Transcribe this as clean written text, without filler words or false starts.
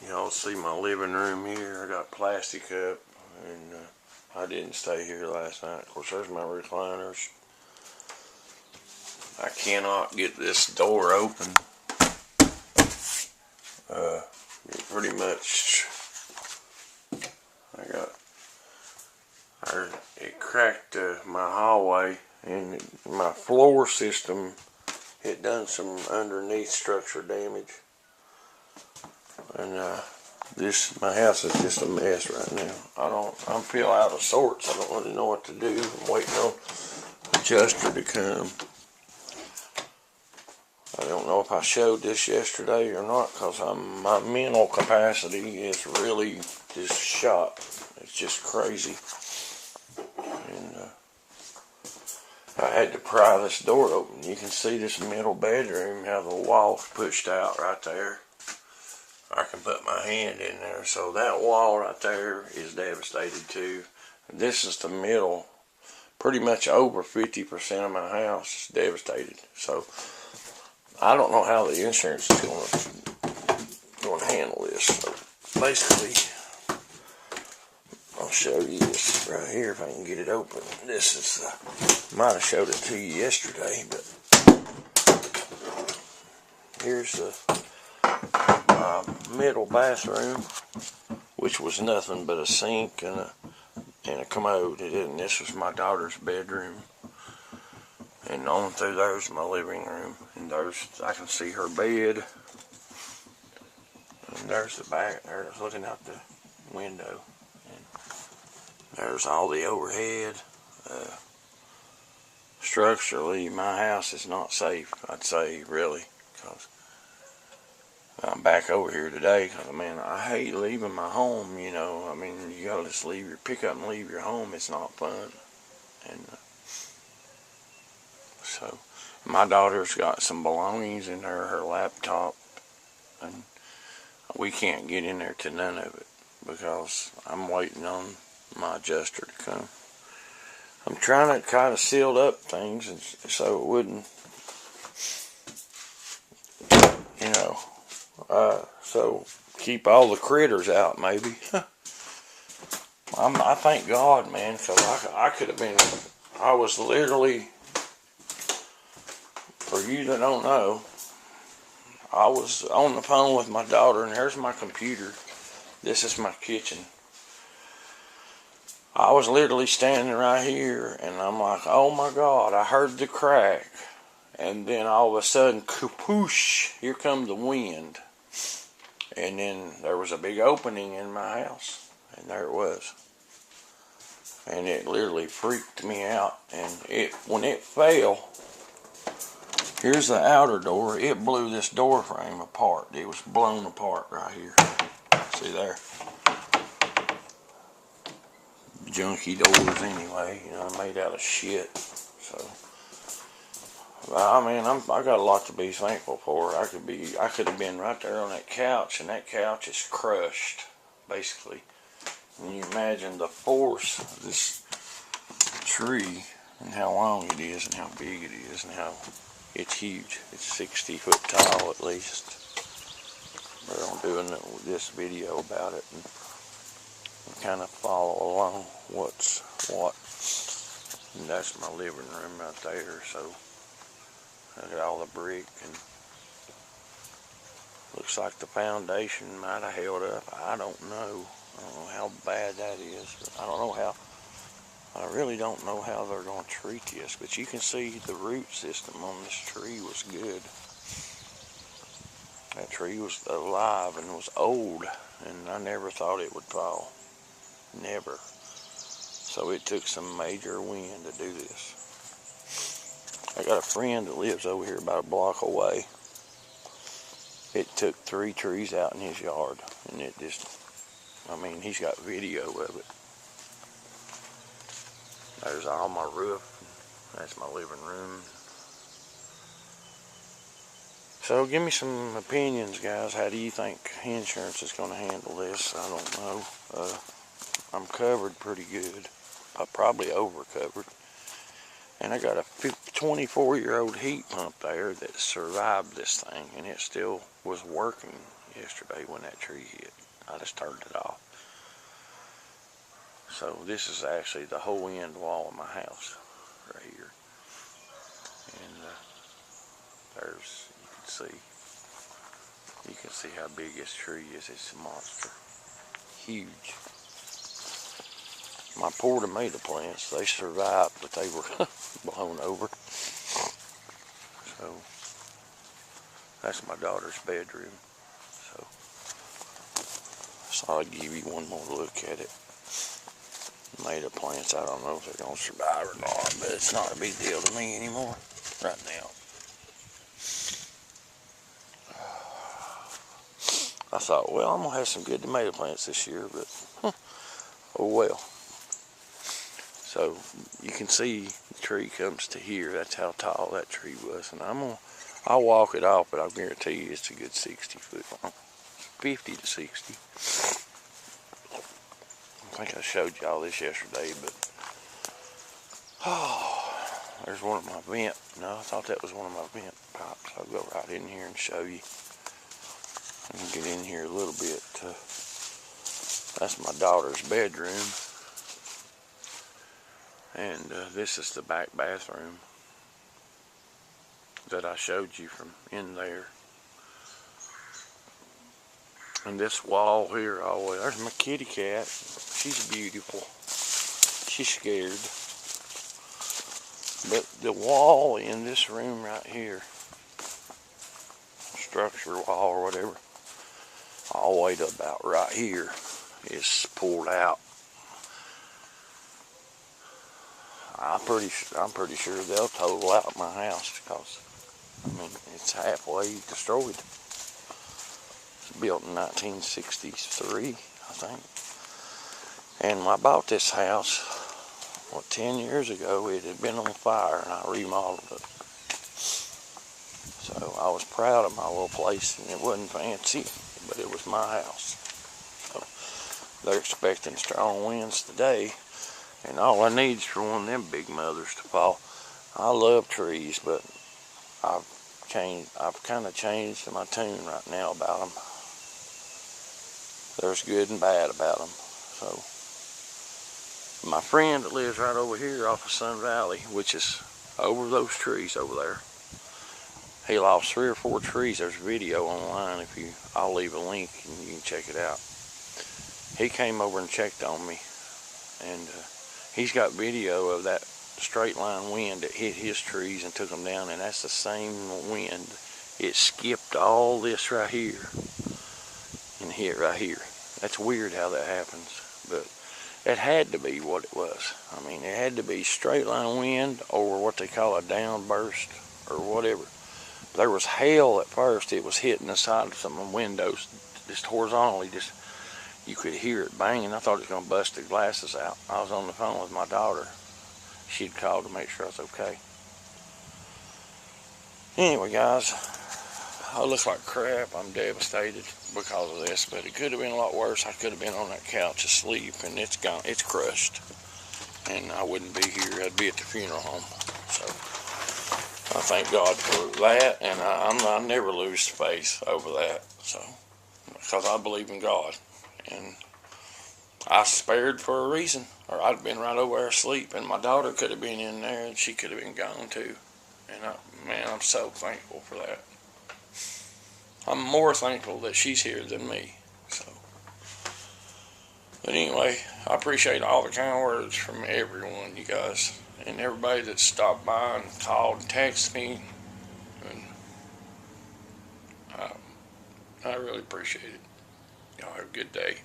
Y'all see my living room here. I got plastic up, and I didn't stay here last night. Of course, there's my recliners. I cannot get this door open. Pretty much, it cracked my hallway, and my floor system, it done some underneath structure damage. And my house is just a mess right now. I'm feel out of sorts. I don't really know what to do. I'm waiting on the adjuster to come. I don't know if I showed this yesterday or not, because my mental capacity is really just shot. It's just crazy. And I had to pry this door open. You can see this middle bedroom, how the wall's pushed out right there. I can put my hand in there. So that wall right there is devastated too. This is the middle. Pretty much over 50% of my house is devastated. So I don't know how the insurance is going to handle this. So basically, I'll show you this right here if I can get it open. This is, might have showed it to you yesterday, but here's the middle bathroom, which was nothing but a sink and a commode. This was my daughter's bedroom. And on through there's my living room, and I can see her bed, and there's the back there, looking out the window, and there's all the overhead. Structurally, my house is not safe, I'd say, really, because I'm back over here today, because, man, I hate leaving my home, you know. I mean, you gotta just pick up and leave your home. It's not fun. And so my daughter's got some belongings in her laptop, and we can't get in there to none of it because I'm waiting on my adjuster to come. I'm trying to kind of seal up things and so it wouldn't, you know, so keep all the critters out maybe. I thank God, man, because I could have been, I was literally, for you that don't know, I was on the phone with my daughter, and there's my computer. This is my kitchen. I was literally standing right here, and I'm like, oh my God, I heard the crack. And then all of a sudden, kapoosh, here comes the wind. And then there was a big opening in my house, and there it was. And it literally freaked me out. And when it fell, here's the outer door. It blew this door frame apart. It was blown apart right here. See there? Junky doors anyway, you know, made out of shit. So, I mean, I got a lot to be thankful for. I could have been right there on that couch, and that couch is crushed, basically. And you imagine the force of this tree, and how long it is, and how big it is, and how it's huge. It's 60 foot tall at least. But I'm doing this video about it and kind of follow along what's what. And that's my living room right there. So I got all the brick, and looks like the foundation might have held up. I don't know. I don't know how bad that is. But I really don't know how they're going to treat this, but you can see the root system on this tree was good. That tree was alive and was old, and I never thought it would fall. Never. So it took some major wind to do this. I got a friend that lives over here about a block away. It took 3 trees out in his yard, and it just, I mean, he's got video of it. There's all my roof. That's my living room. So give me some opinions, guys. How do you think insurance is going to handle this? I don't know. I'm covered pretty good. I probably over covered. And I got a 24-year-old heat pump there that survived this thing, and it still was working. yesterday when that tree hit. I just turned it off. So this is actually the whole end wall of my house right here. And there's, you can see how big this tree is. It's a monster. Huge. My poor tomato plants, they survived, but they were blown over. So that's my daughter's bedroom. So I'll give you one more look at it. Tomato plants, I don't know if they're gonna survive or not, but it's not a big deal to me anymore right now. I thought, well, I'm gonna have some good tomato plants this year, but oh well. So you can see the tree comes to here. That's how tall that tree was, and I'll walk it off, but I guarantee you it's a good 60 foot long, 50 to 60. I think I showed y'all this yesterday, but there's one of my vent. No, I thought that was one of my vent pipes. I'll go right in here and show you. I can get in here a little bit. That's my daughter's bedroom. And this is the back bathroom that I showed you from in there. And this wall here, oh, there's my kitty cat. She's beautiful. She's scared. But the wall in this room right here, structure wall or whatever, all the way to about right here, is pulled out. I'm pretty sure they'll total out my house because, I mean, it's halfway destroyed. It's built in 1963, I think. And when I bought this house, 10 years ago, it had been on fire and I remodeled it. So I was proud of my little place, and it wasn't fancy, but it was my house. So they're expecting strong winds today. And all I need is for one of them big mothers to fall. I love trees, but I've kind of changed my tune right now about them. There's good and bad about them. So my friend that lives right over here off of Sun Valley, which is over those trees over there, he lost 3 or 4 trees. There's a video online. I'll leave a link and you can check it out. He came over and checked on me, and he's got video of that straight line wind that hit his trees and took them down, and that's the same wind. It skipped all this right here and hit right here. That's weird how that happens, but it had to be what it was. I mean, it had to be straight line wind or what they call a downburst or whatever. There was hail at first. It was hitting the side of some windows just horizontally. You could hear it banging. I thought it was going to bust the glasses out. I was on the phone with my daughter. She'd called to make sure I was okay. Anyway, guys, I look like crap. I'm devastated because of this, but it could have been a lot worse. I could have been on that couch asleep, and it's gone. It's crushed, and I wouldn't be here. I'd be at the funeral home. So I thank God for that, and I never lose faith over that. So because I believe in God. And I spared for a reason, or I'd been right over there asleep, and my daughter could have been in there, and she could have been gone too. And man, I'm so thankful for that. I'm more thankful that she's here than me. So, but anyway, I appreciate all the kind words from everyone, you guys, and everybody that stopped by and called and texted me. And I really appreciate it. Y'all have a good day.